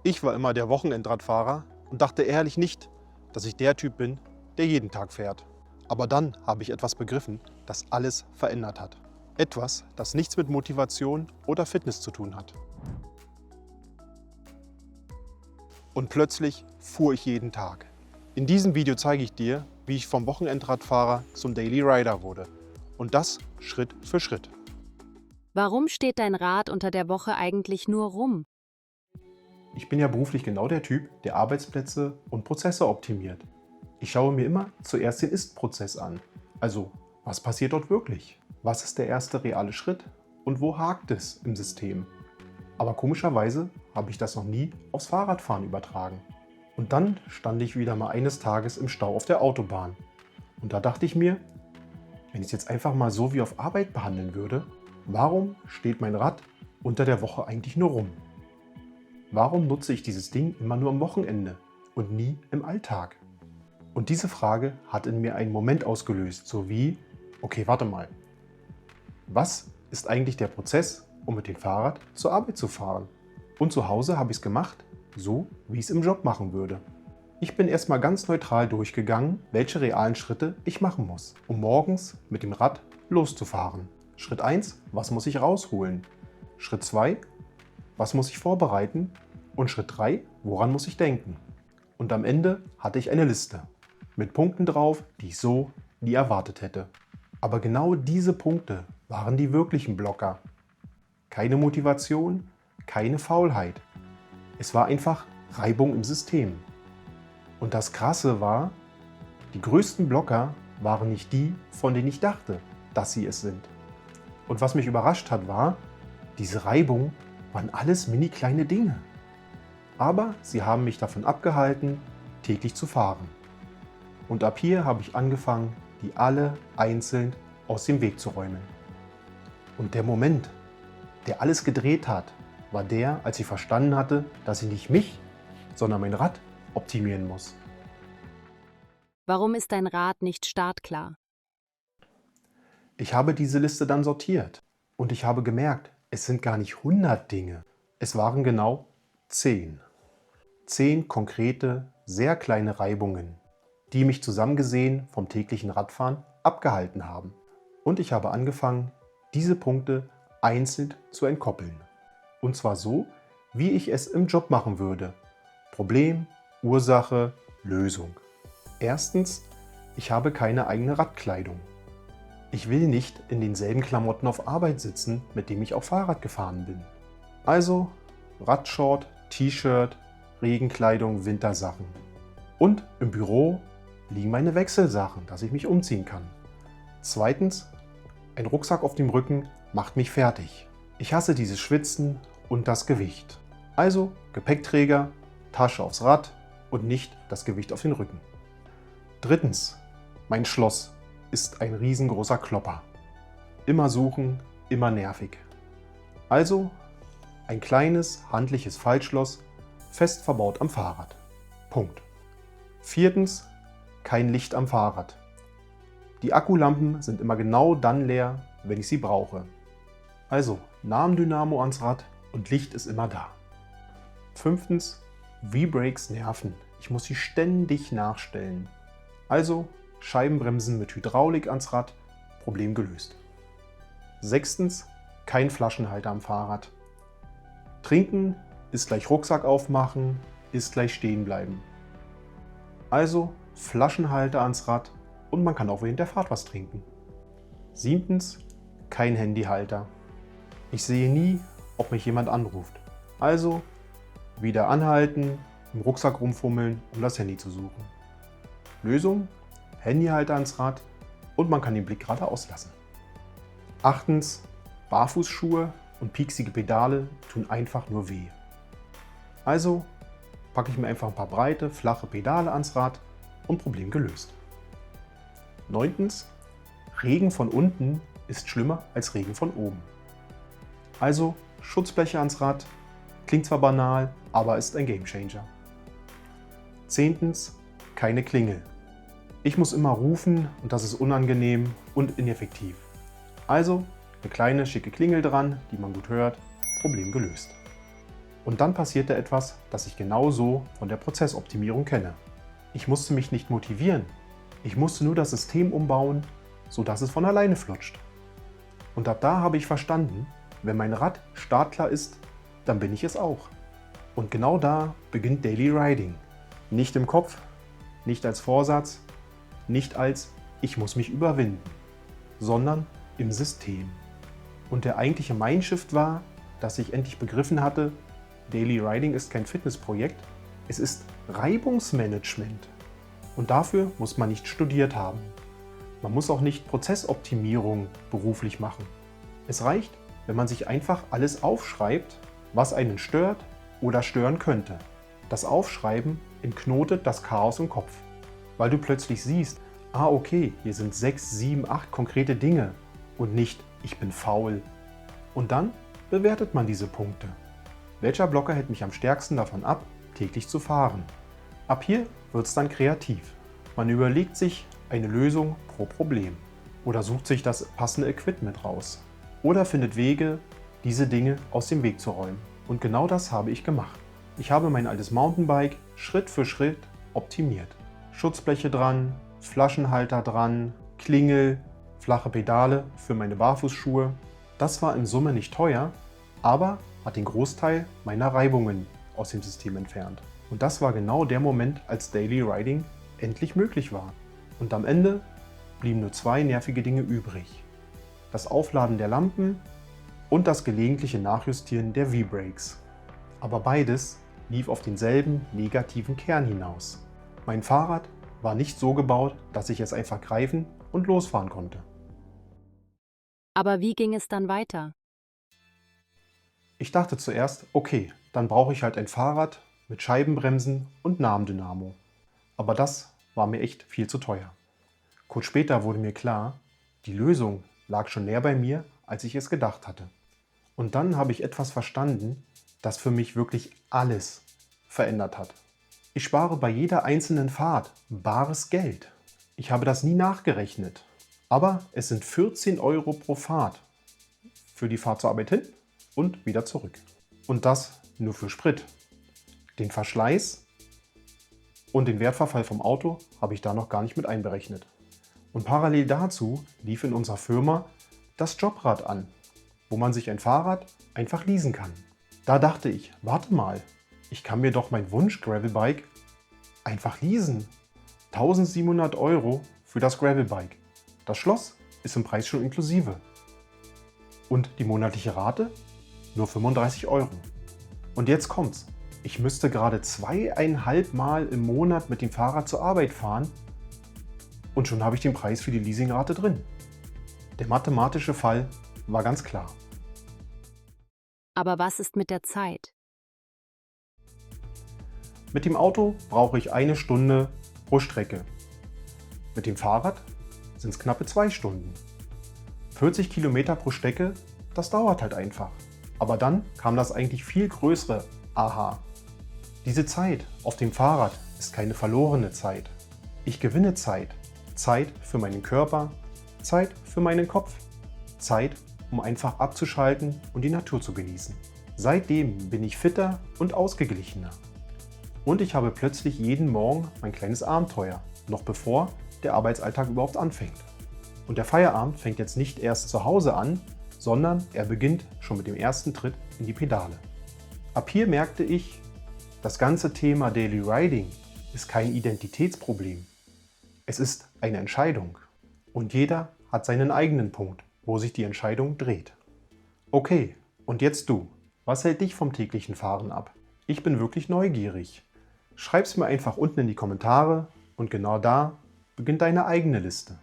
Ich war immer der Wochenendradfahrer und dachte ehrlich nicht, dass ich der Typ bin, der jeden Tag fährt. Aber dann habe ich etwas begriffen, das alles verändert hat. Etwas, das nichts mit Motivation oder Fitness zu tun hat. Und plötzlich fuhr ich jeden Tag. In diesem Video zeige ich dir, wie ich vom Wochenendradfahrer zum Daily Rider wurde. Und das Schritt für Schritt. Warum steht dein Rad unter der Woche eigentlich nur rum? Ich bin ja beruflich genau der Typ, der Arbeitsplätze und Prozesse optimiert. Ich schaue mir immer zuerst den Ist-Prozess an. Also, was passiert dort wirklich? Was ist der erste reale Schritt? Und wo hakt es im System? Aber komischerweise habe ich das noch nie aufs Fahrradfahren übertragen. Und dann stand ich wieder mal eines Tages im Stau auf der Autobahn. Und da dachte ich mir, wenn ich es jetzt einfach mal so wie auf Arbeit behandeln würde, warum steht mein Rad unter der Woche eigentlich nur rum? Warum nutze ich dieses Ding immer nur am Wochenende und nie im Alltag? Und diese Frage hat in mir einen Moment ausgelöst, so wie, okay, warte mal. Was ist eigentlich der Prozess, um mit dem Fahrrad zur Arbeit zu fahren? Und zu Hause habe ich es gemacht, so wie ich es im Job machen würde. Ich bin erstmal ganz neutral durchgegangen, welche realen Schritte ich machen muss, um morgens mit dem Rad loszufahren. Schritt 1, was muss ich rausholen? Schritt 2, was muss ich vorbereiten? Und Schritt 3, woran muss ich denken? Und am Ende hatte ich eine Liste mit Punkten drauf, die ich so nie erwartet hätte. Aber genau diese Punkte waren die wirklichen Blocker. Keine Motivation, keine Faulheit. Es war einfach Reibung im System. Und das Krasse war, die größten Blocker waren nicht die, von denen ich dachte, dass sie es sind. Und was mich überrascht hat, war, diese Reibung waren alles mini kleine Dinge. Aber sie haben mich davon abgehalten, täglich zu fahren. Und ab hier habe ich angefangen, die alle einzeln aus dem Weg zu räumen. Und der Moment, der alles gedreht hat, war der, als ich verstanden hatte, dass ich nicht mich, sondern mein Rad optimieren muss. Warum ist dein Rad nicht startklar? Ich habe diese Liste dann sortiert und ich habe gemerkt, es sind gar nicht 100 Dinge. Es waren genau 10. 10 konkrete, sehr kleine Reibungen, die mich zusammengesehen vom täglichen Radfahren abgehalten haben. Und ich habe angefangen, diese Punkte einzeln zu entkoppeln. Und zwar so, wie ich es im Job machen würde. Problem, Ursache, Lösung. Erstens, ich habe keine eigene Radkleidung. Ich will nicht in denselben Klamotten auf Arbeit sitzen, mit dem ich auf Fahrrad gefahren bin. Also Radshort, T-Shirt, Regenkleidung, Wintersachen. Und im Büro liegen meine Wechselsachen, dass ich mich umziehen kann. Zweitens, ein Rucksack auf dem Rücken macht mich fertig. Ich hasse dieses Schwitzen und das Gewicht. Also Gepäckträger, Tasche aufs Rad und nicht das Gewicht auf den Rücken. Drittens, mein Schloss ist ein riesengroßer Klopper. Immer suchen, immer nervig. Also ein kleines, handliches Faltschloss, fest verbaut am Fahrrad. Punkt. Viertens, kein Licht am Fahrrad. Die Akkulampen sind immer genau dann leer, wenn ich sie brauche. Also Nahendynamo ans Rad und Licht ist immer da. Fünftens, V-Brakes nerven. Ich muss sie ständig nachstellen. Also Scheibenbremsen mit Hydraulik ans Rad, Problem gelöst. Sechstens, kein Flaschenhalter am Fahrrad. Trinken ist gleich Rucksack aufmachen, ist gleich stehen bleiben. Also Flaschenhalter ans Rad und man kann auch während der Fahrt was trinken. Siebtens, kein Handyhalter. Ich sehe nie, ob mich jemand anruft. Also wieder anhalten, im Rucksack rumfummeln, um das Handy zu suchen. Lösung, Handyhalter ans Rad und man kann den Blick geradeaus lassen. Achtens, Barfußschuhe und pieksige Pedale tun einfach nur weh. Also packe ich mir einfach ein paar breite, flache Pedale ans Rad und Problem gelöst. Neuntens, Regen von unten ist schlimmer als Regen von oben. Also Schutzbleche ans Rad, klingt zwar banal, aber ist ein Gamechanger. Zehntens, keine Klingel. Ich muss immer rufen und das ist unangenehm und ineffektiv. Also eine kleine schicke Klingel dran, die man gut hört, Problem gelöst. Und dann passierte etwas, das ich genauso von der Prozessoptimierung kenne. Ich musste mich nicht motivieren. Ich musste nur das System umbauen, sodass es von alleine flutscht. Und ab da habe ich verstanden, wenn mein Rad startklar ist, dann bin ich es auch. Und genau da beginnt Daily Riding. Nicht im Kopf, nicht als Vorsatz, nicht als ich muss mich überwinden, sondern im System. Und der eigentliche Mindshift war, dass ich endlich begriffen hatte, Daily Riding ist kein Fitnessprojekt, es ist Reibungsmanagement. Und dafür muss man nicht studiert haben. Man muss auch nicht Prozessoptimierung beruflich machen. Es reicht, wenn man sich einfach alles aufschreibt, was einen stört oder stören könnte. Das Aufschreiben entknotet das Chaos im Kopf, weil du plötzlich siehst, okay, hier sind 6, 7, 8 konkrete Dinge und nicht, ich bin faul. Und dann bewertet man diese Punkte. Welcher Blocker hält mich am stärksten davon ab, täglich zu fahren? Ab hier wird es dann kreativ. Man überlegt sich eine Lösung pro Problem oder sucht sich das passende Equipment raus oder findet Wege, diese Dinge aus dem Weg zu räumen. Und genau das habe ich gemacht. Ich habe mein altes Mountainbike Schritt für Schritt optimiert. Schutzbleche dran, Flaschenhalter dran, Klingel, flache Pedale für meine Barfußschuhe. Das war in Summe nicht teuer, aber hat den Großteil meiner Reibungen aus dem System entfernt. Und das war genau der Moment, als Daily Riding endlich möglich war. Und am Ende blieben nur 2 nervige Dinge übrig. Das Aufladen der Lampen und das gelegentliche Nachjustieren der V-Brakes. Aber beides lief auf denselben negativen Kern hinaus. Mein Fahrrad war nicht so gebaut, dass ich es einfach greifen und losfahren konnte. Aber wie ging es dann weiter? Ich dachte zuerst, okay, dann brauche ich halt ein Fahrrad mit Scheibenbremsen und Nahendynamo. Aber das war mir echt viel zu teuer. Kurz später wurde mir klar, die Lösung lag schon näher bei mir, als ich es gedacht hatte. Und dann habe ich etwas verstanden, das für mich wirklich alles verändert hat. Ich spare bei jeder einzelnen Fahrt bares Geld. Ich habe das nie nachgerechnet. Aber es sind 14 € pro Fahrt für die Fahrt zur Arbeit hin und wieder zurück. Und das nur für Sprit. Den Verschleiß und den Wertverfall vom Auto habe ich da noch gar nicht mit einberechnet. Und parallel dazu lief in unserer Firma das Jobrad an, wo man sich ein Fahrrad einfach leasen kann. Da dachte ich, warte mal, ich kann mir doch mein Wunsch-Gravelbike einfach leasen. 1700 € für das Gravelbike. Das Schloss ist im Preis schon inklusive. Und die monatliche Rate? Nur 35 €. Und jetzt kommt's. Ich müsste gerade 2,5 Mal im Monat mit dem Fahrrad zur Arbeit fahren und schon habe ich den Preis für die Leasingrate drin. Der mathematische Fall war ganz klar. Aber was ist mit der Zeit? Mit dem Auto brauche ich 1 Stunde pro Strecke. Mit dem Fahrrad sind es knappe 2 Stunden. 40 Kilometer pro Strecke, das dauert halt einfach. Aber dann kam das eigentlich viel größere Aha. Diese Zeit auf dem Fahrrad ist keine verlorene Zeit. Ich gewinne Zeit. Zeit für meinen Körper, Zeit für meinen Kopf, Zeit, um einfach abzuschalten und die Natur zu genießen. Seitdem bin ich fitter und ausgeglichener. Und ich habe plötzlich jeden Morgen mein kleines Abenteuer, noch bevor der Arbeitsalltag überhaupt anfängt. Und der Feierabend fängt jetzt nicht erst zu Hause an, sondern er beginnt schon mit dem ersten Tritt in die Pedale. Ab hier merkte ich, das ganze Thema Daily Riding ist kein Identitätsproblem. Es ist eine Entscheidung. Und jeder hat seinen eigenen Punkt, wo sich die Entscheidung dreht. Okay, und jetzt du. Was hält dich vom täglichen Fahren ab? Ich bin wirklich neugierig. Schreib's mir einfach unten in die Kommentare und genau da beginnt deine eigene Liste.